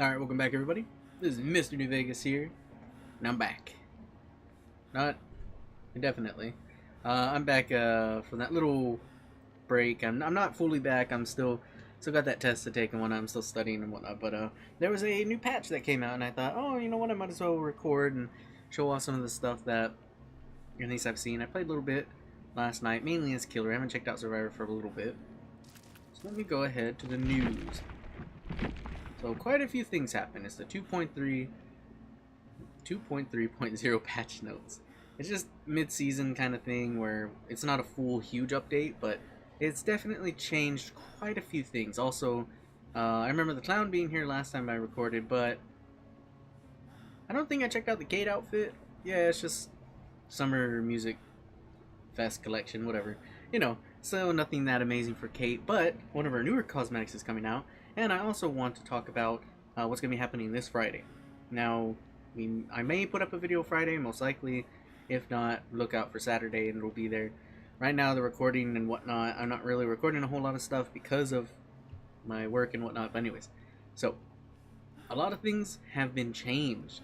Alright, welcome back everybody. This is Mr. New Vegas here, and I'm back. Not indefinitely. I'm back from that little break. I'm not fully back. I'm still got that test to take and whatnot. I'm still studying and whatnot. But there was a new patch that came out, and I thought, oh, you know what? I might as well record and show off some of the stuff that at least I've seen. I played a little bit last night, mainly as killer. I haven't checked out Survivor for a little bit. So let me go ahead to the news. So quite a few things happen. It's the 2.3.0 patch notes. It's just mid-season kind of thing where it's not a full huge update, but it's definitely changed quite a few things. Also, I remember the clown being here last time I recorded, but I don't think I checked out the Kate outfit. Yeah, it's just summer music fest collection, whatever. You know, so nothing that amazing for Kate, but one of her newer cosmetics is coming out. And I also want to talk about what's going to be happening this Friday. Now, I may put up a video Friday, most likely. If not, look out for Saturday and it'll be there. Right now, the recording and whatnot, I'm not really recording a whole lot of stuff because of my work and whatnot. But anyways, so, a lot of things have been changed.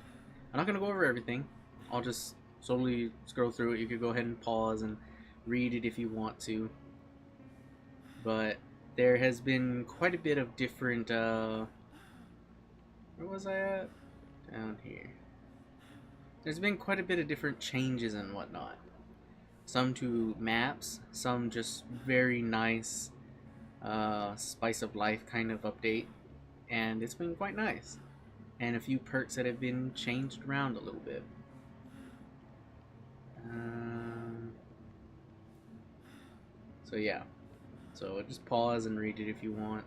I'm not going to go over everything. I'll just slowly scroll through it. You could go ahead and pause and read it if you want to. But there has been quite a bit of different, where was I at? Down here. There's been quite a bit of different changes and whatnot. Some to maps, some just very nice, spice of life kind of update. And it's been quite nice. And a few perks that have been changed around a little bit. So yeah. So just pause and read it if you want.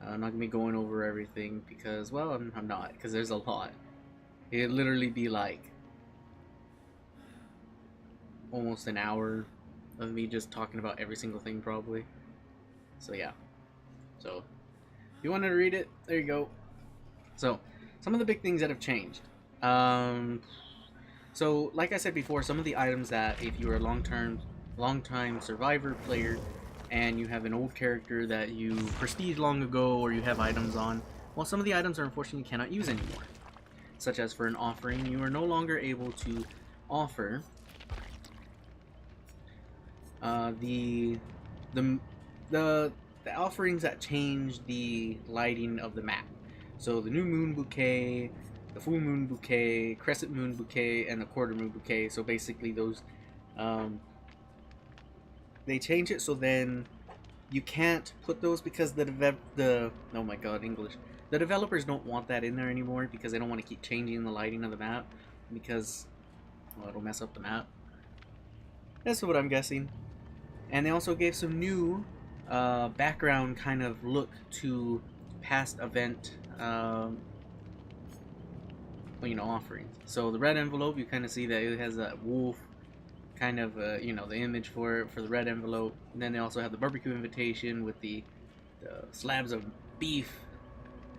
I'm not going to be going over everything because, well, I'm not, because there's a lot. It'd literally be like almost an hour of me just talking about every single thing probably. So yeah. So if you want to read it, there you go. So some of the big things that have changed. So like I said before, some of the items that if you are a long-time Survivor player and you have an old character that you prestige long ago or you have items on, well, some of the items are unfortunately cannot use anymore. Such as for an offering, you are no longer able to offer the offerings that change the lighting of the map. So the new moon bouquet, the full moon bouquet, crescent moon bouquet, and the quarter moon bouquet. So basically those they change it so then you can't put those because oh my god, English. The developers don't want that in there anymore because they don't want to keep changing the lighting of the map because, well, it'll mess up the map. That's what I'm guessing. And they also gave some new background kind of look to past event offerings. So the red envelope, you kind of see that it has that wolf kind of, the image for the red envelope. And then they also have the barbecue invitation with the slabs of beef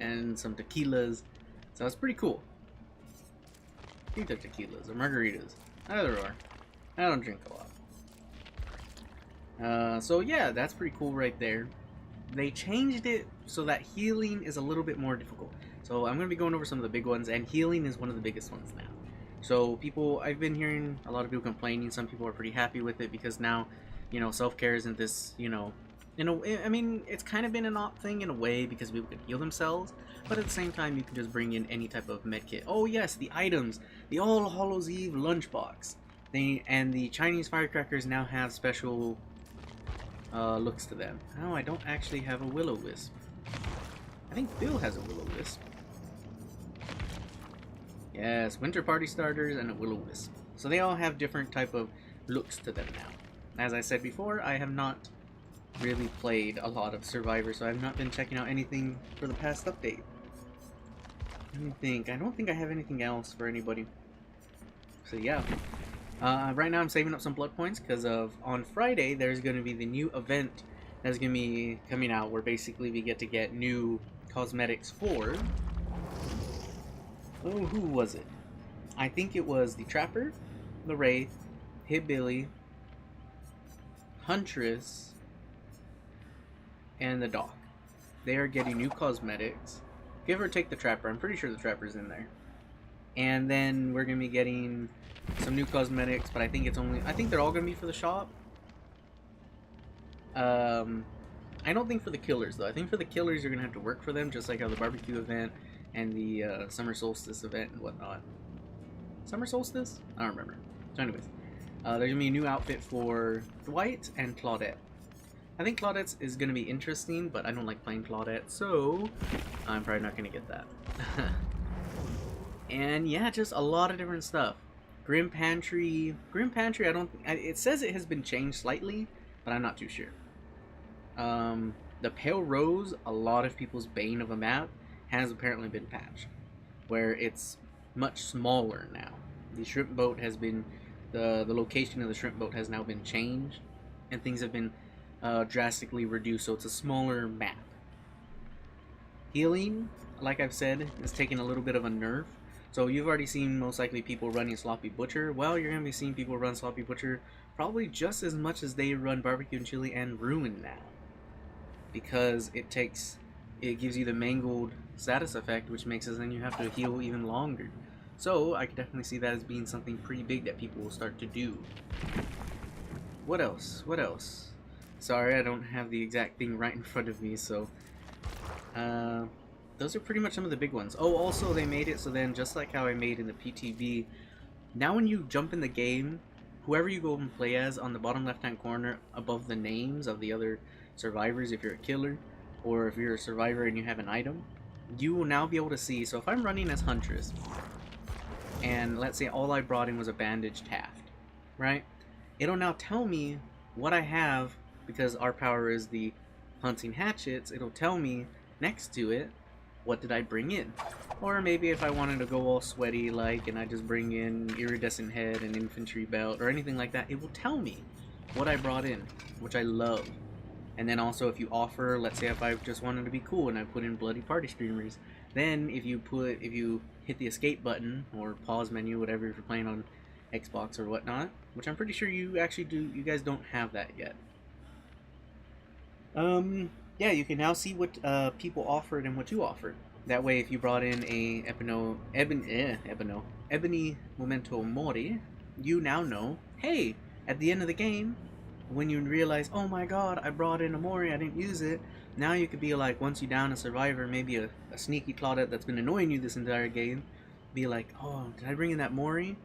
and some tequilas. So it's pretty cool. I think they're tequilas or margaritas. Either or. I don't drink a lot. So yeah, that's pretty cool right there. They changed it so that healing is a little bit more difficult. So I'm going to be going over some of the big ones, and healing is one of the biggest ones now. So I've been hearing a lot of people complaining. Some people are pretty happy with it because now, self-care isn't this, I mean, it's kind of been an opt thing in a way because people can heal themselves, but at the same time, you can just bring in any type of med kit. Oh yes, the items, the All Hallows Eve lunchbox, and the Chinese firecrackers now have special looks to them. Oh, I don't actually have a will-o-wisp. I think Bill has a will-o-wisp. Yes, winter party starters and a will-o-wisp. So they all have different type of looks to them now. As I said before, I have not really played a lot of Survivor, so I've not been checking out anything for the past update. Let me think. I don't think I have anything else for anybody. So yeah. Right now I'm saving up some blood points because on Friday there's going to be the new event that's going to be coming out where basically we get to get new cosmetics for... Oh, who was it? I think it was the Trapper, the Wraith, Hillbilly, Huntress, and the Doc. They are getting new cosmetics. Give or take the Trapper. I'm pretty sure the Trapper's in there. And then we're going to be getting some new cosmetics, but I think they're all going to be for the shop. I don't think for the killers, though. I think for the killers, you're going to have to work for them, just like how the barbecue event and the summer solstice event and whatnot. Summer solstice? I don't remember. So anyways, there's going to be a new outfit for Dwight and Claudette. I think Claudette's is going to be interesting, but I don't like playing Claudette, so I'm probably not going to get that. And yeah, just a lot of different stuff. Grim Pantry, I don't think, it says it has been changed slightly, but I'm not too sure. The Pale Rose, a lot of people's bane of a map, has apparently been patched, where it's much smaller now. The shrimp boat has been, the location of the shrimp boat has now been changed, and things have been drastically reduced, so it's a smaller map. Healing, like I've said, is taking a little bit of a nerf. So you've already seen most likely people running Sloppy Butcher. Well, you're going to be seeing people run Sloppy Butcher probably just as much as they run Barbecue and Chili and Ruin now. Because it gives you the mangled status effect, which makes it then you have to heal even longer. So I could definitely see that as being something pretty big that people will start to do. What else? What else? Sorry, I don't have the exact thing right in front of me, so those are pretty much some of the big ones. Oh, also they made it so then, just like how I made in the PTB, now when you jump in the game, whoever you go and play as, on the bottom left hand corner above the names of the other survivors, if you're a killer or if you're a survivor and you have an item, you will now be able to see. So if I'm running as Huntress and let's say all I brought in was a bandaged Taft, right? It'll now tell me what I have, because our power is the hunting hatchets. It'll tell me next to it, what did I bring in? Or maybe if I wanted to go all sweaty like and I just bring in iridescent head and infantry belt or anything like that, it will tell me what I brought in, which I love. And then also if you offer, let's say if I just wanted to be cool and I put in bloody party streamers, then if you hit the escape button or pause menu, whatever, if you're playing on Xbox or whatnot, which I'm pretty sure you actually do, you guys don't have that yet. Yeah, you can now see what people offered and what you offered. That way, if you brought in a Ebony Memento Mori, you now know, hey, at the end of the game, when you realize, oh my god, I brought in a Mori, I didn't use it, now you could be like, once you down a survivor, maybe a sneaky Claudette that's been annoying you this entire game, be like, oh, did I bring in that Mori?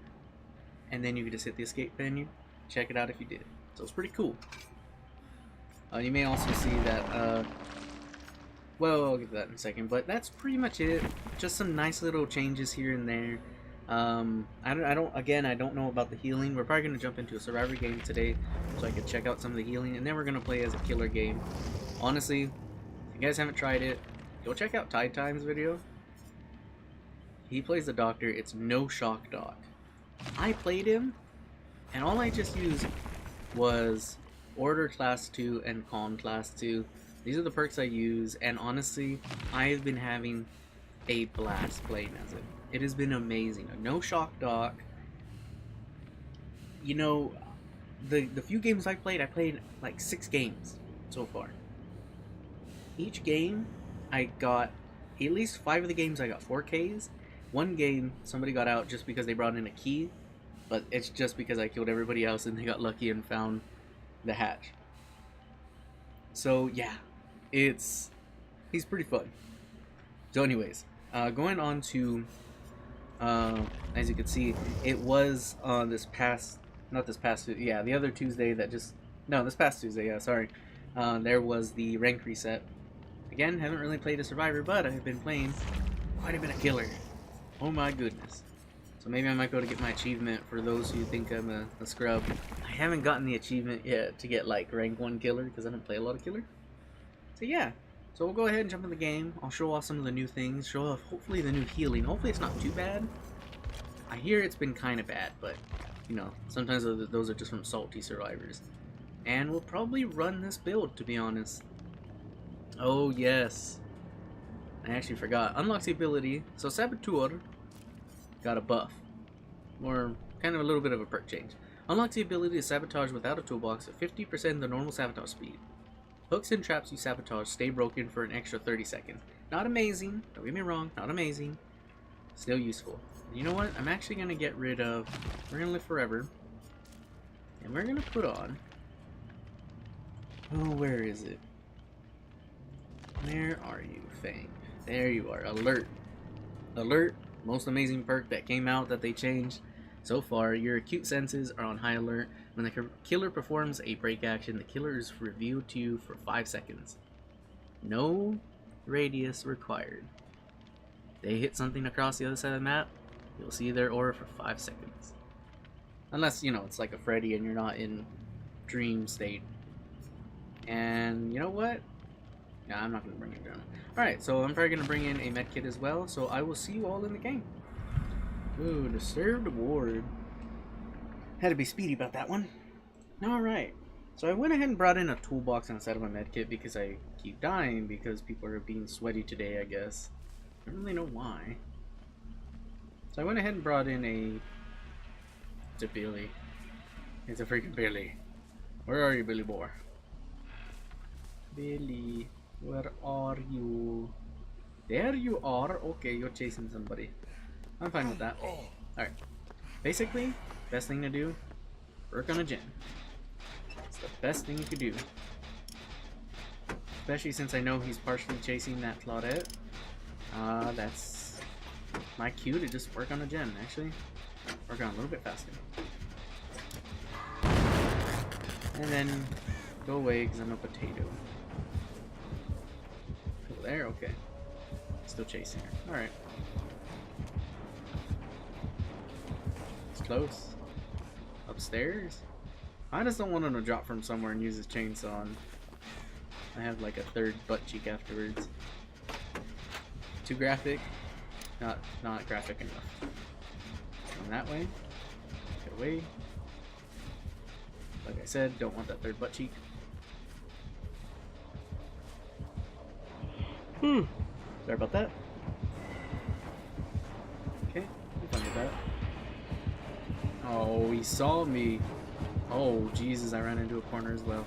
And then you could just hit the escape menu, check it out if you did. So it's pretty cool. You may also see that, well, I'll get to that in a second, but that's pretty much it. Just some nice little changes here and there. I don't know about the healing. We're probably going to jump into a survivor game today, so I could check out some of the healing, and then we're going to play as a killer game. Honestly, if you guys haven't tried it, go check out Tide Time's video. He plays the doctor. It's no shock doc. I played him, and all I just used was Order Class 2 and Calm Class 2. These are the perks I use, and honestly, I've been having a blast playing as it. It has been amazing. No shock doc. You know, the few games I played like 6 games so far. Each game, I got, at least 5 of the games I got 4Ks. One game, somebody got out just because they brought in a key, but it's just because I killed everybody else and they got lucky and found the hatch. So yeah, he's pretty fun. So anyways, going on to, as you can see, it was on this past Tuesday, yeah, sorry. There was the rank reset. Again, haven't really played a survivor, but I have been playing quite a bit of killer. Oh my goodness. So maybe I might go to get my achievement for those who think I'm a scrub. I haven't gotten the achievement yet to get like rank 1 killer because I don't play a lot of killer. So yeah, so we'll go ahead and jump in the game. I'll show off some of the new things, show off hopefully the new healing. Hopefully it's not too bad. I hear it's been kind of bad, but you know, sometimes those are just from salty survivors. And we'll probably run this build, to be honest. Oh yes, I actually forgot. Unlocks the ability, so Saboteur got a buff, or kind of a little bit of a perk change. Unlocks the ability to sabotage without a toolbox at 50% of the normal sabotage speed. Hooks and traps you sabotage stay broken for an extra 30 seconds. Not amazing. Don't get me wrong. Not amazing. Still useful. You know what? I'm actually going to get rid of... We're going to live forever. And we're going to put on... Oh, where is it? Where are you, Fang? There you are. Alert. Alert. Most amazing perk that came out that they changed so far. Your acute senses are on high alert. When the killer performs a break action, the killer is revealed to you for 5 seconds. No radius required. They hit something across the other side of the map, you'll see their aura for 5 seconds. Unless, you know, it's like a Freddy and you're not in dream state. And you know what? Nah, I'm not going to bring it down. Alright, so I'm probably going to bring in a medkit as well, so I will see you all in the game. Ooh, disturbed ward. Had to be speedy about that one. Alright, so I went ahead and brought in a toolbox instead of a medkit because I keep dying because people are being sweaty today, I guess. I don't really know why. So I went ahead and brought in a... It's a Billy. It's a freaking Billy. Where are you, Billy boy? Billy, where are you? There you are. Okay, you're chasing somebody. I'm fine with that. Alright. Basically, best thing to do, work on a gen. It's the best thing you could do. Especially since I know he's partially chasing that Claudette. That's my cue to just work on a gen, actually. Work on a little bit faster. And then go away because I'm a potato. Go there? Okay. Still chasing her. Alright. It's close. Upstairs? I just don't want him to drop from somewhere and use his chainsaw. And I have like a third butt cheek afterwards. Too graphic? Not graphic enough. Going that way. Get away. Like I said, don't want that third butt cheek. Sorry about that. Okay, I'm fine with that. Oh, he saw me. Oh, Jesus, I ran into a corner as well.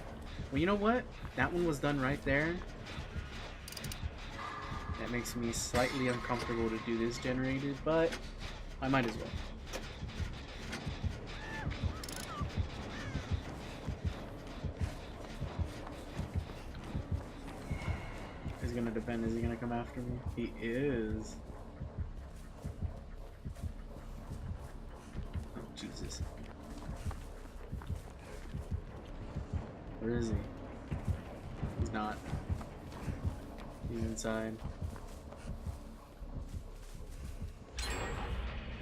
Well, you know what? That one was done right there. That makes me slightly uncomfortable to do this generated, but I might as well. He's gonna defend. Is he gonna come after me? He is. Oh, Jesus. Where is he? He's not. He's inside.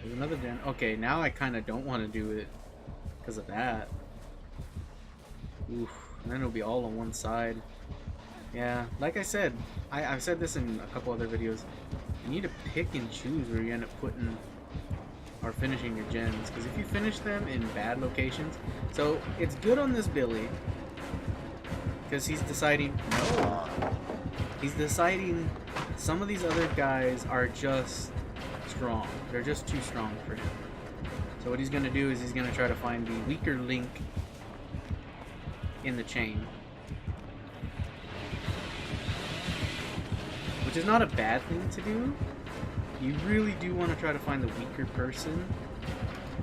There's another gen. Okay, now I kind of don't want to do it because of that. Oof. And then it'll be all on one side. Yeah, like I said, I've said this in a couple other videos. You need to pick and choose where you end up putting or finishing your gens. Because if you finish them in bad locations, so it's good on this Billy. Because he's deciding, no, he's deciding some of these other guys are just strong. They're just too strong for him. So what he's going to do is he's going to try to find the weaker link in the chain. Which is not a bad thing to do. You really do want to try to find the weaker person.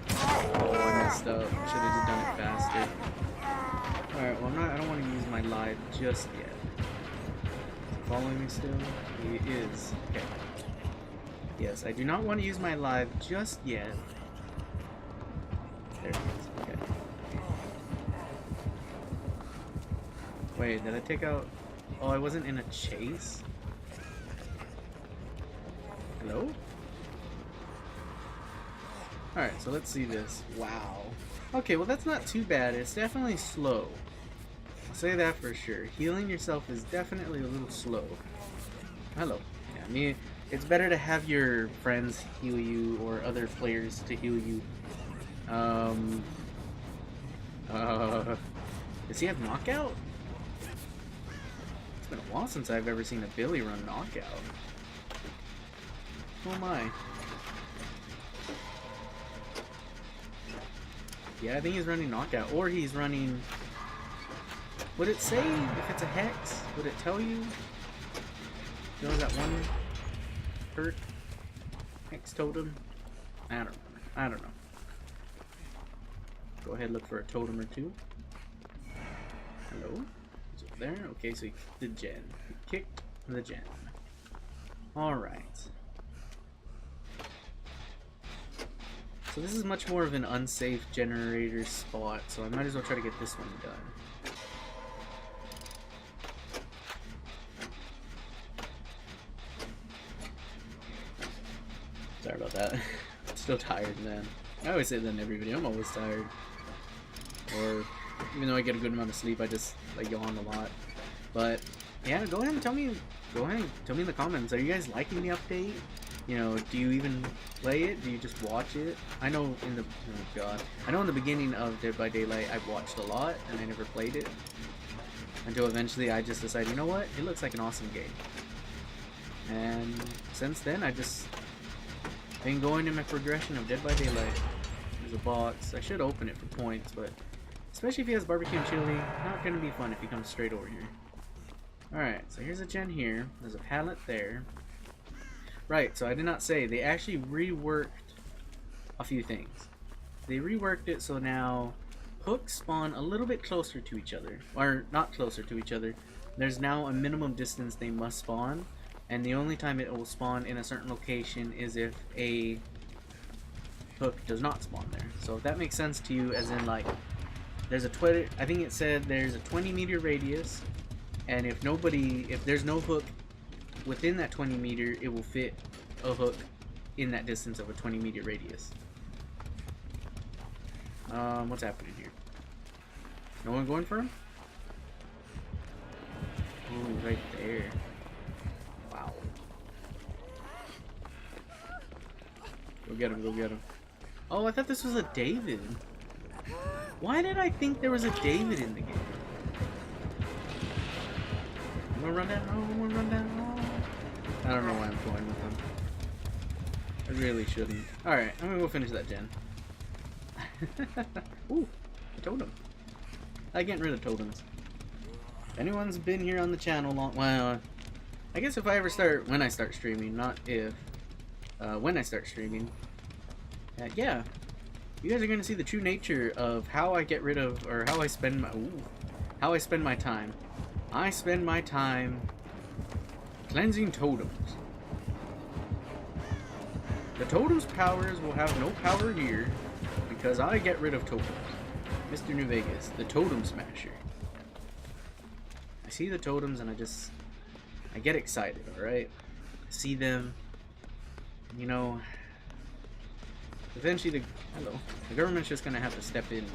Oh, I messed up. I should have just done it faster. Alright, well I don't want to use my live just yet. Following me still? He is. Okay. Yes, I do not want to use my live just yet. There it is. Okay. Wait, did I take out... Oh, I wasn't in a chase? Hello? Alright, so let's see this. Wow. Okay, well that's not too bad. It's definitely slow. I'll say that for sure. Healing yourself is definitely a little slow. Hello. Yeah, I mean, it's better to have your friends heal you or other players to heal you. Does he have knockout? It's been a while since I've ever seen a Billy run knockout. Oh my. Yeah, I think he's running knockout, or he's running... Would it say if it's a hex? Would it tell you? There was that one perk. Hex totem. I don't remember. I don't know. Go ahead and look for a totem or two. Hello? He's over there. Okay, so he kicked the gen. He kicked the gen. Alright. So this is much more of an unsafe generator spot, so I might as well try to get this one done. Sorry about that. I'm still tired, man. I always say that in every video. I'm always tired. Or even though I get a good amount of sleep, I just like yawn a lot. But yeah, go ahead and tell me. Go ahead and tell me in the comments. Are you guys liking the update? You know, do you even play it? Do you just watch it? I know in the oh god, I know in the beginning of Dead by Daylight, I watched a lot and I never played it until eventually I just decided, you know what? It looks like an awesome game. And since then, I just been going in my progression of Dead by Daylight. There's a box. I should open it for points, but especially if he has barbecue and chili, not gonna be fun if he comes straight over here. Alright, so here's a gen here. There's a pallet there. Right, so I did not say, they actually reworked a few things. They reworked it so now hooks spawn a little bit closer to each other. Or not closer to each other. There's now a minimum distance they must spawn. And the only time it will spawn in a certain location is if a hook does not spawn there. So if that makes sense to you, as in like, there's a I think it said there's a 20-meter radius, and if there's no hook within that 20-meter, it will fit a hook in that distance of a 20-meter radius. What's happening here? No one going for him? Ooh, right there. Wow. Go get him, go get him. Oh, I thought this was a David. Why did I think there was a David in the game? I'm gonna run down. Oh, I'm gonna run down. Oh. I don't know why I'm going with him. I really shouldn't. Alright, I'm gonna go finish that gen. Ooh, a totem. I like getting rid of totems. If anyone's been here on the channel long, well, I guess if I ever start, when I start streaming, not if, when I start streaming, yeah, you guys are gonna see the true nature of how I get rid of, or how I spend my, how I spend my time. I spend my time cleansing totems. The totem's powers will have no power here because I get rid of totems. Mr. New Vegas, the totem smasher. I see the totems and I get excited, alright? I see them, you know, eventually the government's just gonna have to step in.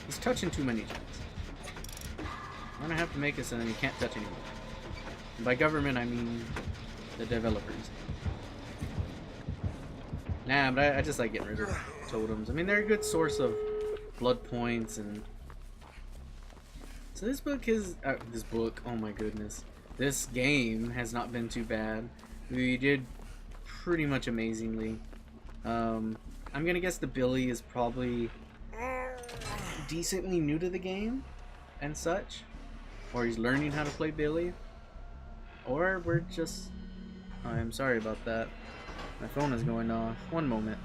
He's touching too many gens. I'm gonna have to make it so that you can't touch anymore. And by government, I mean the developers. Nah, but I just like getting rid of totems. I mean, they're a good source of blood points, and so this book is oh my goodness, this game has not been too bad. We did pretty much amazingly. I'm gonna guess the Billy is probably decently new to the game and such, or he's learning how to play Billy, or we're just, I'm sorry about that. My phone is going off. One moment.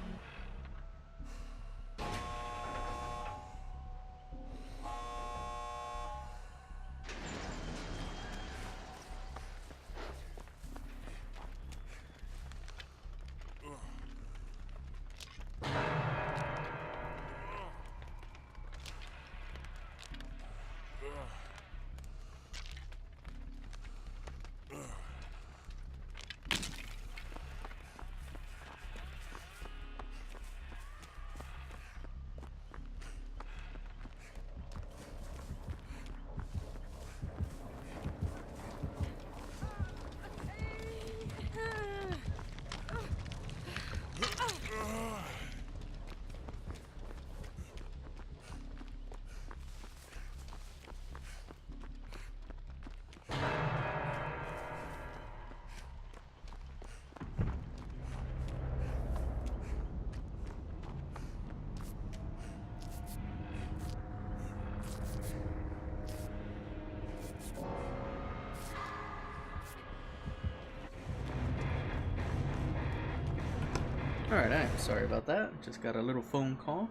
Alright, I'm sorry about that. Just got a little phone call.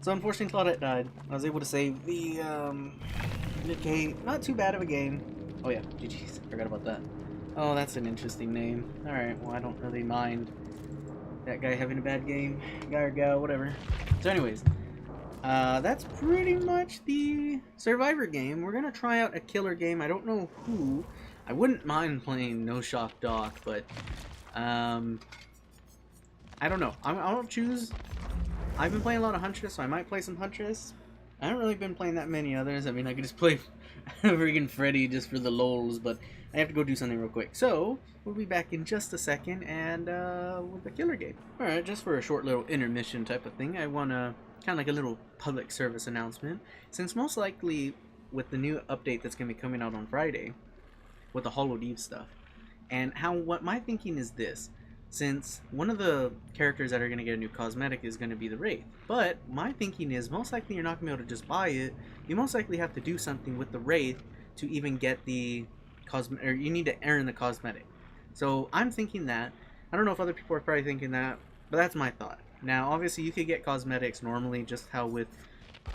So unfortunately Claudette died. I was able to save the game. Not too bad of a game. Oh yeah, GG's. Forgot about that. Oh, that's an interesting name. Alright, well I don't really mind that guy having a bad game. Guy or gal, whatever. So anyways, that's pretty much the Survivor game. We're gonna try out a killer game. I don't know who. I wouldn't mind playing No Shock Doc, but I don't know. I'll choose. I've been playing a lot of Huntress, so I might play some Huntress. I haven't really been playing that many others. I mean, I could just play freaking Freddy just for the lols, but I have to go do something real quick. So, we'll be back in just a second, and with the killer game. Alright, just for a short little intermission type of thing, I want to, kind of like a little public service announcement. Since most likely, with the new update that's going to be coming out on Friday, with the Hollow Eve stuff, and what my thinking is this. Since one of the characters that are going to get a new cosmetic is going to be the Wraith. But my thinking is most likely you're not going to be able to just buy it. You most likely have to do something with the Wraith to even get the cosmetic, or you need to earn the cosmetic. So I'm thinking that. I don't know if other people are probably thinking that, but that's my thought. Now obviously you could get cosmetics normally, just how with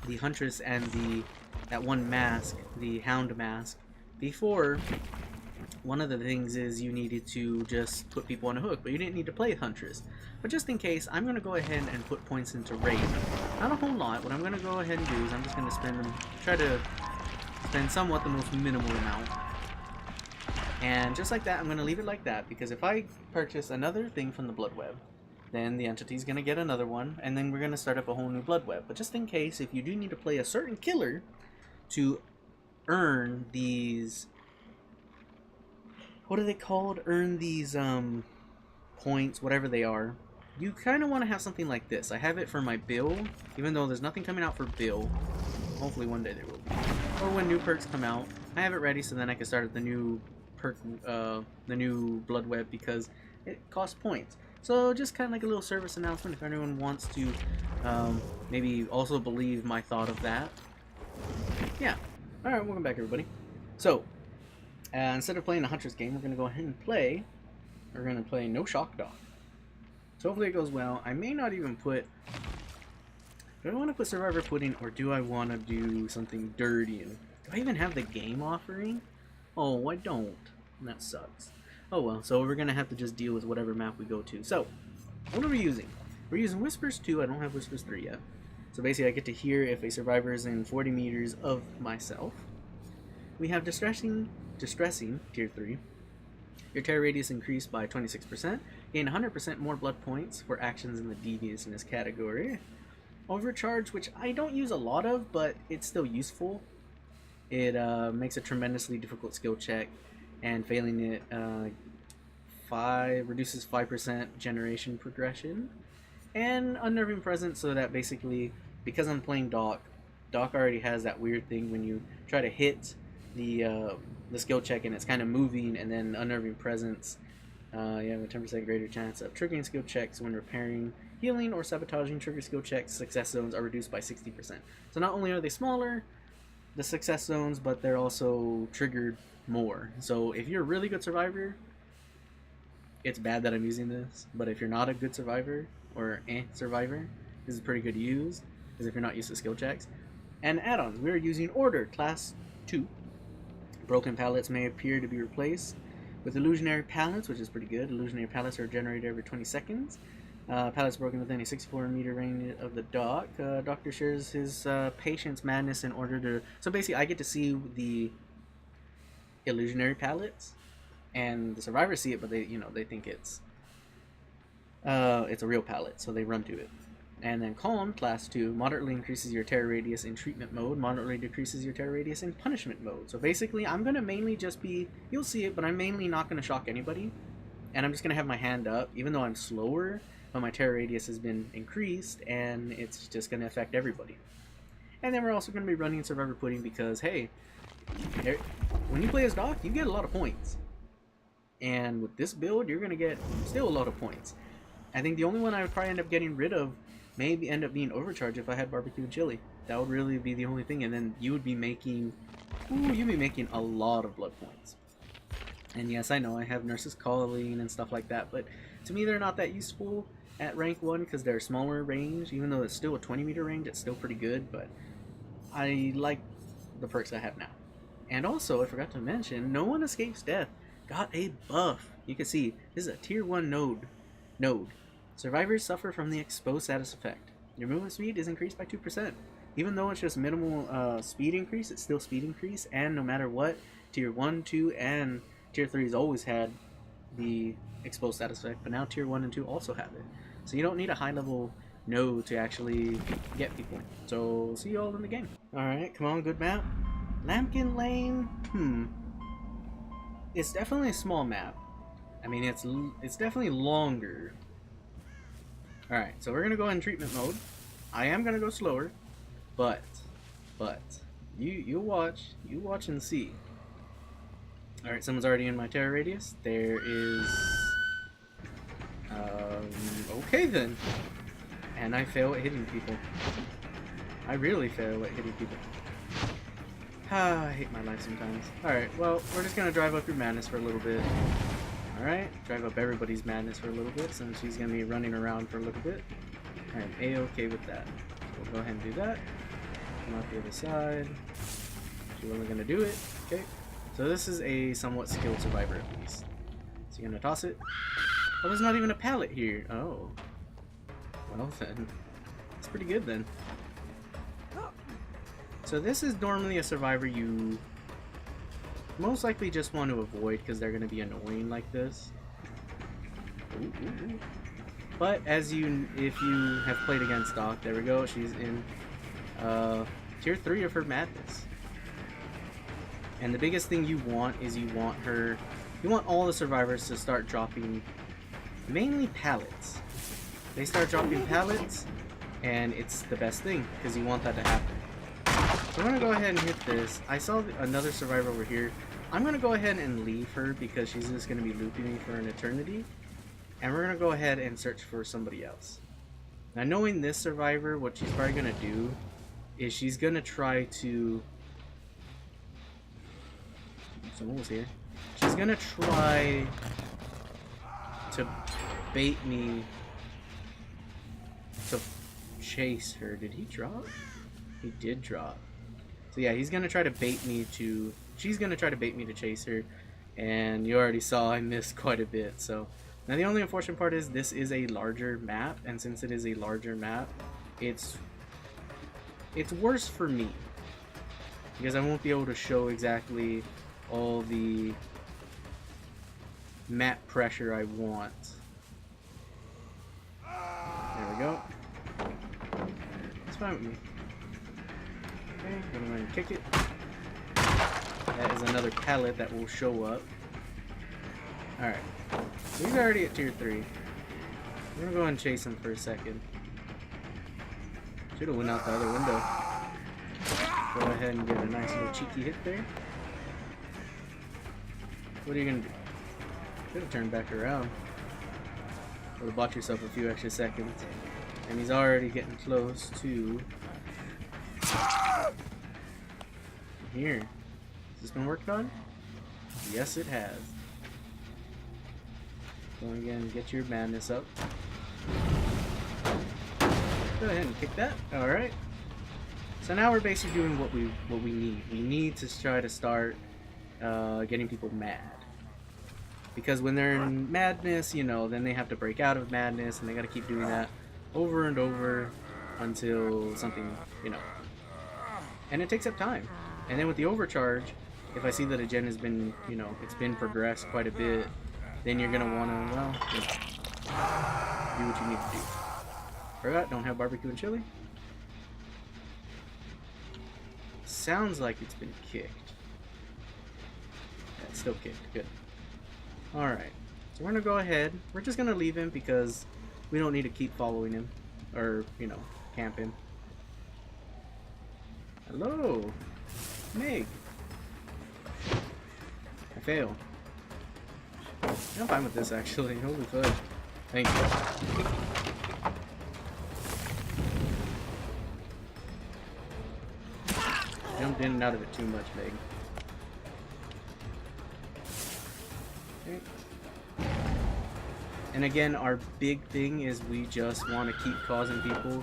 the Huntress and that one mask, the Hound mask, before. One of the things is you needed to just put people on a hook, but you didn't need to play Huntress. But just in case, I'm going to go ahead and put points into Wraith. Not a whole lot. What I'm going to go ahead and do is I'm just going to spend them, try to spend somewhat the most minimal amount. And just like that, I'm going to leave it like that, because if I purchase another thing from the Blood Web, then the entity's going to get another one, and then we're going to start up a whole new Blood Web. But just in case, if you do need to play a certain killer to earn these... what are they called? Earn these points, whatever they are. You kind of want to have something like this. I have it for my Bill, even though there's nothing coming out for Bill. Hopefully one day there will be. Or when new perks come out, I have it ready so then I can start the new perk, the new Blood Web, because it costs points. So just kind of like a little service announcement if anyone wants to maybe also believe my thought of that. Yeah. Alright, welcome back everybody. So, instead of playing a Huntress game, we're going to go ahead and play. We're going to play No Shock Doc. So hopefully it goes well. I may not even put... do I want to put Survivor Pudding, or do I want to do something dirty? And do I even have the game offering? Oh, I don't. That sucks. Oh well, so we're going to have to just deal with whatever map we go to. So, what are we using? We're using Whispers 2. I don't have Whispers 3 yet. So basically I get to hear if a survivor is in 40 meters of myself. We have Distressing, Tier 3. Your terror radius increased by 26%. Gain 100% more blood points for actions in the deviousness category. Overcharge, which I don't use a lot of, but it's still useful. It makes a tremendously difficult skill check, and failing it reduces 5% generation progression. And Unnerving Presence, so that basically, because I'm playing Doc already has that weird thing when you try to hit the skill check and it's kind of moving, and then Unnerving Presence, you have a 10% greater chance of triggering skill checks when repairing, healing, or sabotaging trigger skill checks. Success zones are reduced by 60%. So not only are they smaller, the success zones, but they're also triggered more. So if you're a really good survivor, it's bad that I'm using this, but if you're not a good survivor, or survivor, this is pretty good to use, because if you're not used to skill checks. And add-ons, we're using Order, Class 2. Broken pallets may appear to be replaced with illusionary pallets, which is pretty good. Illusionary pallets are generated every 20 seconds. Pallets broken within a 64-meter range of the dock. Doctor shares his patient's madness in order to... so basically, I get to see the illusionary pallets, and the survivors see it, but they think it's a real pallet, so they run to it. And then Calm, Class 2, moderately increases your terror radius in treatment mode, moderately decreases your terror radius in punishment mode. So basically, I'm going to mainly just be, you'll see it, but I'm mainly not going to shock anybody. And I'm just going to have my hand up, even though I'm slower, but my terror radius has been increased, and it's just going to affect everybody. And then we're also going to be running Survivor Pudding because, hey, when you play as Doc, you get a lot of points. And with this build, you're going to get still a lot of points. I think the only one I would probably end up getting rid of maybe end up being Overcharge if I had barbecue and chili. That would really be the only thing, and then you would be making, you'd be making a lot of blood points. And yes, I know I have Nurse's Calling and stuff like that, but To me, they're not that useful at rank 1 because they're smaller range. Even though it's still a 20-meter range, it's still pretty good, but I like the perks I have now. And also, I forgot to mention, No One Escapes Death got a buff. You can see, this is a tier 1 node. Survivors suffer from the exposed status effect. Your movement speed is increased by 2%. Even though it's just minimal speed increase, it's still speed increase, and no matter what, tier 1, 2, and tier 3 has always had the exposed status effect, but now tier 1 and 2 also have it. So you don't need a high level node to actually get people. So see you all in the game. Alright, come on, good map. Lampkin Lane, it's definitely a small map. I mean, it's definitely longer. Alright, so we're gonna go in treatment mode. I am gonna go slower, but you watch and see. Alright, someone's already in my terror radius. There is okay then. And I fail at hitting people. I really fail at hitting people. I hate my life sometimes. Alright, well, we're just gonna drive up your madness for a little bit. Alright, drive up everybody's madness for a little bit since she's gonna be running around for a little bit. I am A-okay with that. So we'll go ahead and do that. Come out the other side. She's only gonna do it. Okay. So this is a somewhat skilled survivor at least. So you're gonna toss it. Oh, there's not even a pallet here. Oh. Well then. It's pretty good then. So this is normally a survivor you most likely just want to avoid because they're going to be annoying like this. Ooh. But if you have played against Doc, there we go, she's in tier 3 of her madness. And the biggest thing you want is you want all the survivors to start dropping mainly pallets. They start dropping pallets and it's the best thing because you want that to happen. So I'm going to go ahead and hit this. I saw another survivor over here. I'm going to go ahead and leave her because she's just going to be looping me for an eternity. And we're going to go ahead and search for somebody else. Now knowing this survivor, what she's probably going to do is she's going to try to... Someone was here. She's going to try to bait me to chase her. Did he drop? He did drop. So yeah, he's gonna try to bait me to... She's gonna try to bait me to chase her. And you already saw I missed quite a bit. So now the only unfortunate part is this is a larger map. And since it is a larger map, it's worse for me. Because I won't be able to show exactly all the map pressure I want. There we go. It's fine with me. Okay, I'm gonna go ahead and kick it. That is another pallet that will show up. Alright. So he's already at tier 3. I'm gonna go ahead and chase him for a second. Should've went out the other window. Go ahead and get a nice little cheeky hit there. What are you gonna do? Should've turned back around. Would've bought yourself a few extra seconds. And he's already getting close to... Here. Has this been worked on? Yes, it has. Go again, get your madness up. Go ahead and kick that. Alright. So now we're basically doing what we need. We need to try to start getting people mad. Because when they're in madness, you know, then they have to break out of madness and they gotta keep doing that over and over until something, you know. And it takes up time. And then with the overcharge, if I see that a gen has been, you know, it's been progressed quite a bit, then you're gonna wanna, well, you know, do what you need to do. Forgot, don't have barbecue and chili. Sounds like it's been kicked. Yeah, it's still kicked, good. Alright, so we're gonna go ahead. We're just gonna leave him because we don't need to keep following him. Or, you know, camp him. Hello! Meg! I fail. I'm fine with this actually, holy fuck. Thank you. Jumped in and out of it too much, Meg. Okay. And again, our big thing is we just want to keep causing people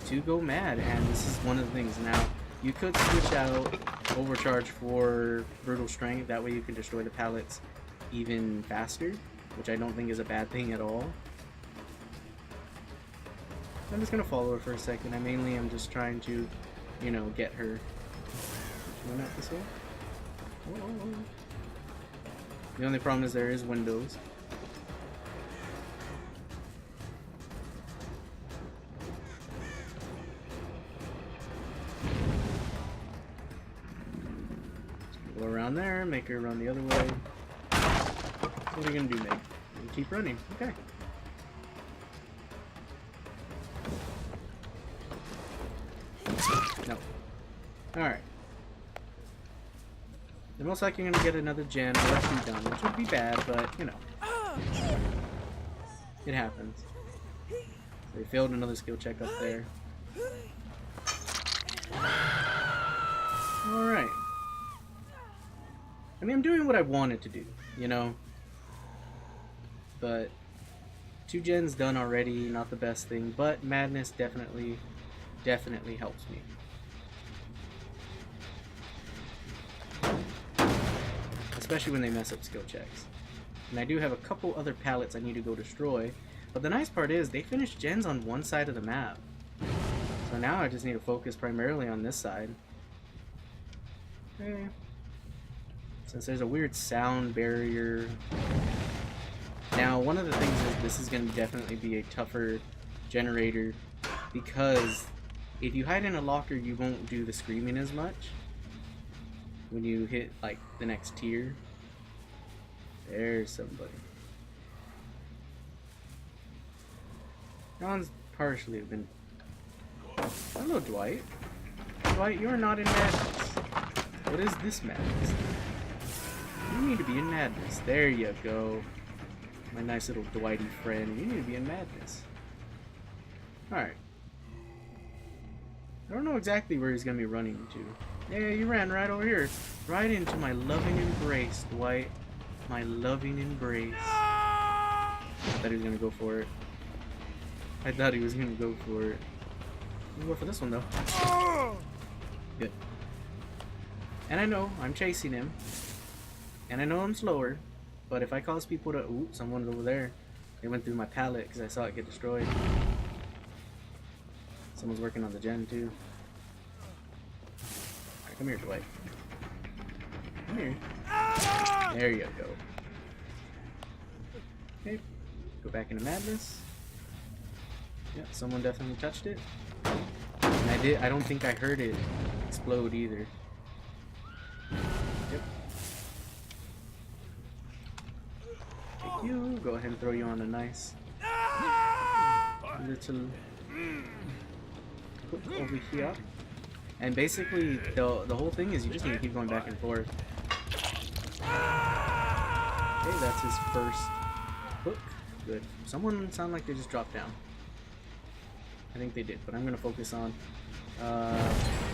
to go mad, and this is one of the things. Now, you could switch out Overcharge for Brutal Strength, that way you can destroy the pallets even faster, which I don't think is a bad thing at all. I'm just gonna follow her for a second. I mainly am just trying to, you know, get her. Went out this way? Oh. The only problem is there is windows. Go around there, make her run the other way. What are you gonna do, Meg? Keep running. Okay. No. Alright. They're most likely going to get another gen or 2 done, which would be bad, but, you know. It happens. So they failed another skill check up there. Alright. I mean, I'm doing what I wanted to do, you know? But 2 gens done already, not the best thing, but Madness definitely helps me. Especially when they mess up skill checks. And I do have a couple other pallets I need to go destroy, but the nice part is they finished gens on one side of the map. So now I just need to focus primarily on this side. Okay. Since there's a weird sound barrier. Now, one of the things is this is going to definitely be a tougher generator, because if you hide in a locker, you won't do the screaming as much when you hit like the next tier. There's somebody. That one's partially been. Hello, Dwight. Dwight, you're not in madness. What is this madness? You need to be in madness. There you go. My nice little Dwighty friend. You need to be in madness. Alright. I don't know exactly where he's gonna be running to. Yeah, you ran right over here. Right into my loving embrace, Dwight. My loving embrace. I thought he was gonna go for it. I thought he was gonna go for it. I'm gonna go for this one though. Good. And I know I'm chasing him. And I know I'm slower. But if I cause people to... Ooh, someone's over there. They went through my pallet because I saw it get destroyed. Someone's working on the gen too. Alright, come here, Dwight. Come here. There you go. Okay. Go back into madness. Yep, someone definitely touched it. And I don't think I heard it explode either. Yep. Take you. Go ahead and throw you on a nice little hook over here. And basically, the whole thing is you just need to keep going back and forth. Okay, that's his first hook. Good. Someone sounded like they just dropped down. I think they did, but I'm going to focus on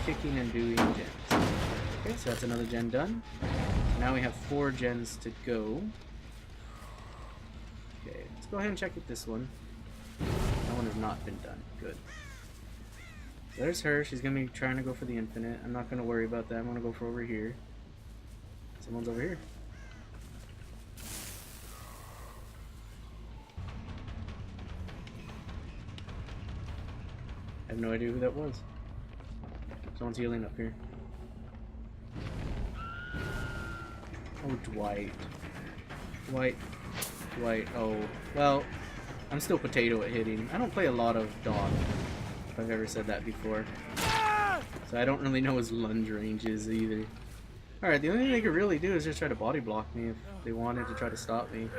kicking and doing gens. Okay, so that's another gen done. Now we have 4 gens to go. Okay, let's go ahead and check with this one. That one has not been done. Good. So there's her. She's going to be trying to go for the infinite. I'm not going to worry about that. I'm going to go for over here. Someone's over here. I have no idea who that was. Someone's healing up here. Oh, Dwight. Dwight. Oh, well, I'm still potato at hitting. I don't play a lot of Dawn, if I've ever said that before. So I don't really know his lunge ranges either. Alright, the only thing they could really do is just try to body block me if they wanted to try to stop me.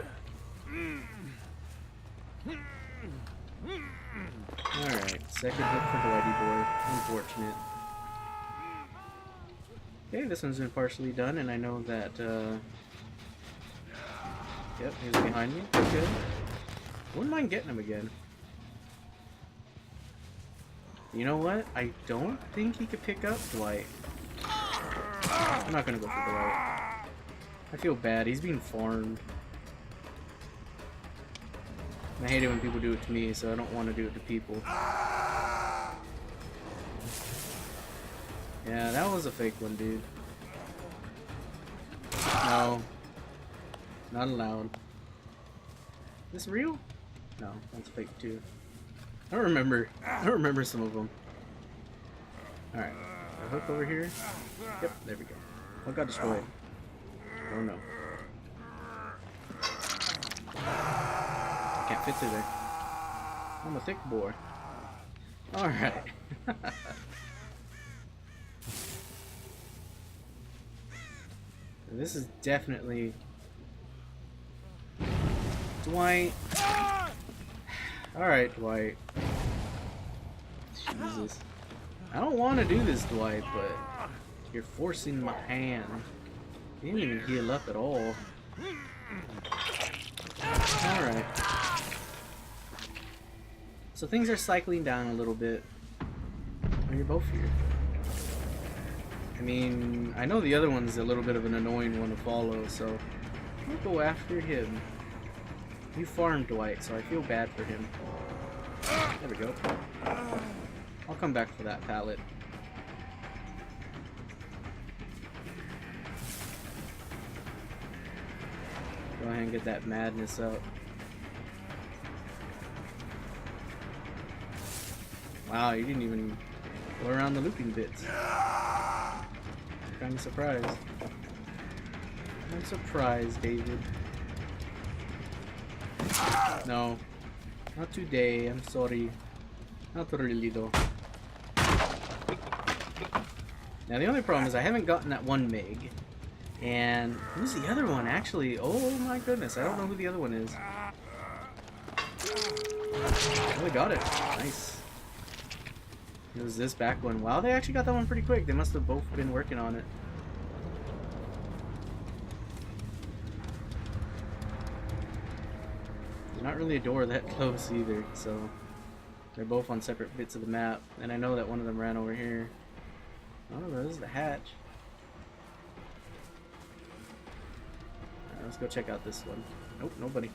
Alright, second hit for Dwighty boy. Unfortunate. Okay, this one's been partially done, and I know that, yep, he was behind me. Good. Wouldn't mind getting him again. You know what? I don't think he could pick up Dwight. I'm not gonna go for Dwight. I feel bad. He's being farmed. I hate it when people do it to me, so I don't want to do it to people. Yeah, that was a fake one, dude. No. Not allowed. Is this real? No, that's fake too. I don't remember some of them. Alright. A hook over here. Yep, there we go. What got destroyed? Oh no. Can't fit through there. I'm a thick boy. Alright. This is definitely Dwight. Alright, Dwight. Jesus. I don't want to do this, Dwight, but you're forcing my hand. You didn't even heal up at all. Alright. So things are cycling down a little bit. Oh, you're both here. I mean, I know the other one's a little bit of an annoying one to follow, so we'll go after him. You farmed Dwight, so I feel bad for him. There we go. I'll come back for that pallet. Go ahead and get that madness up. Wow, you didn't even go around the looping bits. I'm surprised. I'm surprised, David. No. Not today, I'm sorry. Not really though. Now the only problem is I haven't gotten that one Meg. And who's the other one actually? Oh my goodness, I don't know who the other one is. Oh, they got it. Nice. It was this back one. Wow, they actually got that one pretty quick. They must have both been working on it. There's not really a door that close either, so they're both on separate bits of the map. And I know that one of them ran over here. Oh, this is the hatch. Alright, let's go check out this one. Nope, nobody.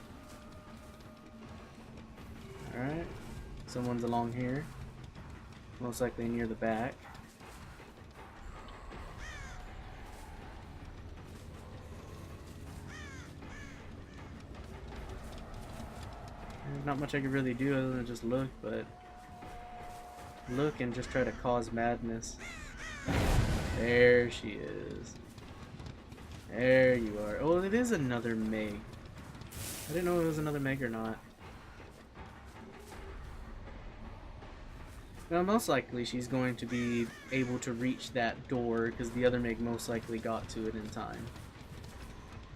Alright, someone's along here. Most likely near the back. There's not much I can really do other than just look, but look and just try to cause madness. There she is. There you are. Oh, it is another Meg. I didn't know it was another Meg or not. Now, most likely she's going to be able to reach that door because the other Meg most likely got to it in time.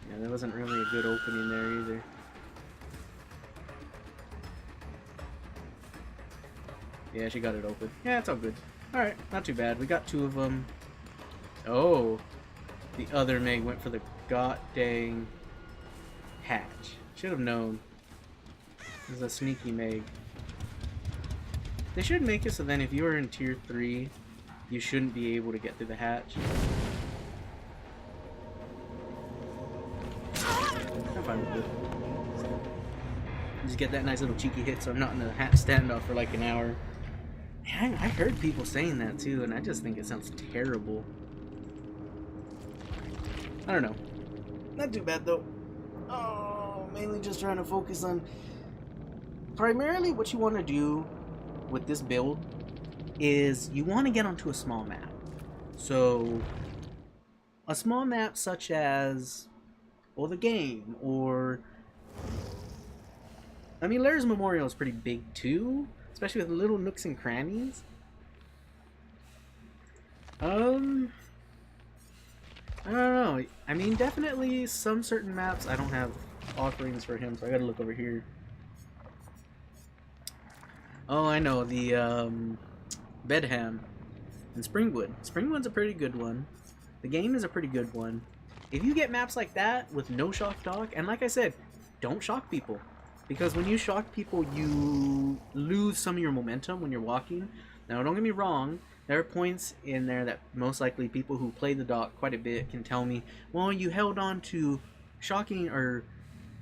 Yeah, there wasn't really a good opening there either. Yeah, she got it open. Yeah, it's all good. Alright, not too bad. We got two of them. Oh, the other Meg went for the god-dang hatch. Should have known. This is a sneaky Meg. They should make it so then if you are in tier 3, you shouldn't be able to get through the hatch. I'm fine with it. Just get that nice little cheeky hit so I'm not in the hatch standoff for like an hour. Man, I heard people saying that too, and I just think it sounds terrible. I don't know. Not too bad though. Oh, mainly just trying to focus on... Primarily what you want to do with this build is you want to get onto a small map. So a small map such as, well, the game, or I mean, Lairs Memorial is pretty big too, especially with little nooks and crannies. I don't know. I mean, definitely some certain maps I don't have offerings for him, so I gotta look over here. Oh, I know, the Bedham and Springwood. Springwood's a pretty good one. The game is a pretty good one. If you get maps like that with no shock talk, and like I said, don't shock people. Because when you shock people, you lose some of your momentum when you're walking. Now, don't get me wrong, there are points in there that most likely people who play the dock quite a bit can tell me, well, you held on to shocking or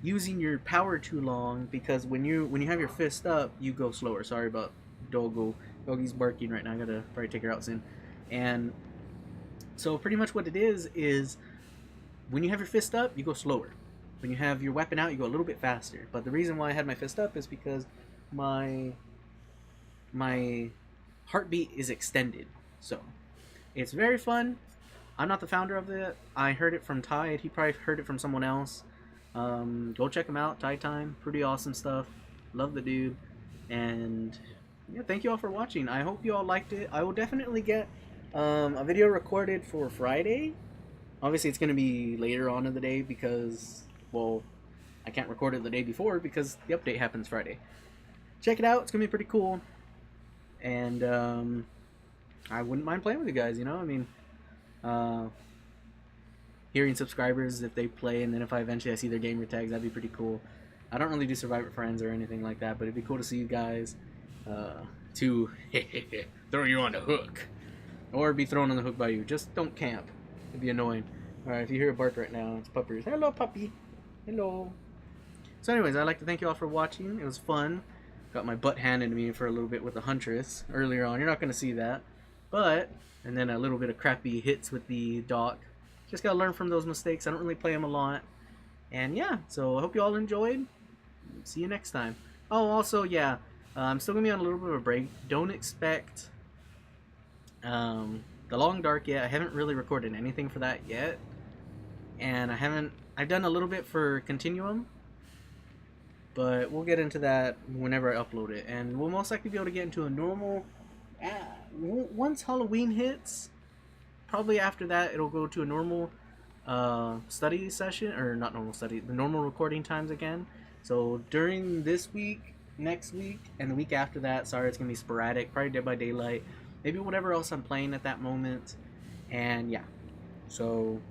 using your power too long, because when you have your fist up, you go slower. Sorry about Doggo. Doggy's barking right now. I gotta probably take her out soon. And so pretty much what it is when you have your fist up, you go slower. When you have your weapon out, you go a little bit faster. But the reason why I had my fist up is because my heartbeat is extended. So it's very fun. I'm not the founder of it. I heard it from Tide. He probably heard it from someone else. Go check him out. Tide Time. Pretty awesome stuff. Love the dude. And yeah, thank you all for watching. I hope you all liked it. I will definitely get a video recorded for Friday. Obviously, it's going to be later on in the day because, well, I can't record it the day before because the update happens Friday. Check it out. It's going to be pretty cool. And I wouldn't mind playing with you guys, you know? I mean, hearing subscribers if they play, and then if I eventually see their gamer tags, that'd be pretty cool. I don't really do Survivor Friends or anything like that, but it'd be cool to see you guys to throw you on the hook. Or be thrown on the hook by you. Just don't camp. It'd be annoying. Alright, if you hear a bark right now, it's Puppers. Hello, puppy. Hello. So anyways, I'd like to thank you all for watching. It was fun. Got my butt handed to me for a little bit with the Huntress earlier on. You're not going to see that. But, and then a little bit of crappy hits with the Doc. Just got to learn from those mistakes. I don't really play them a lot. And yeah, so I hope you all enjoyed. See you next time. Oh, also, yeah, I'm still going to be on a little bit of a break. Don't expect The Long Dark yet. I haven't really recorded anything for that yet. And I've done a little bit for Continuum. But we'll get into that whenever I upload it. And we'll most likely be able to get into a normal... once Halloween hits, probably after that, it'll go to a normal study session. Or not normal study, the normal recording times again. So during this week, next week, and the week after that, sorry, it's going to be sporadic. Probably Dead by Daylight. Maybe whatever else I'm playing at that moment. And yeah. So,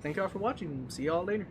thank you all for watching. See you all later.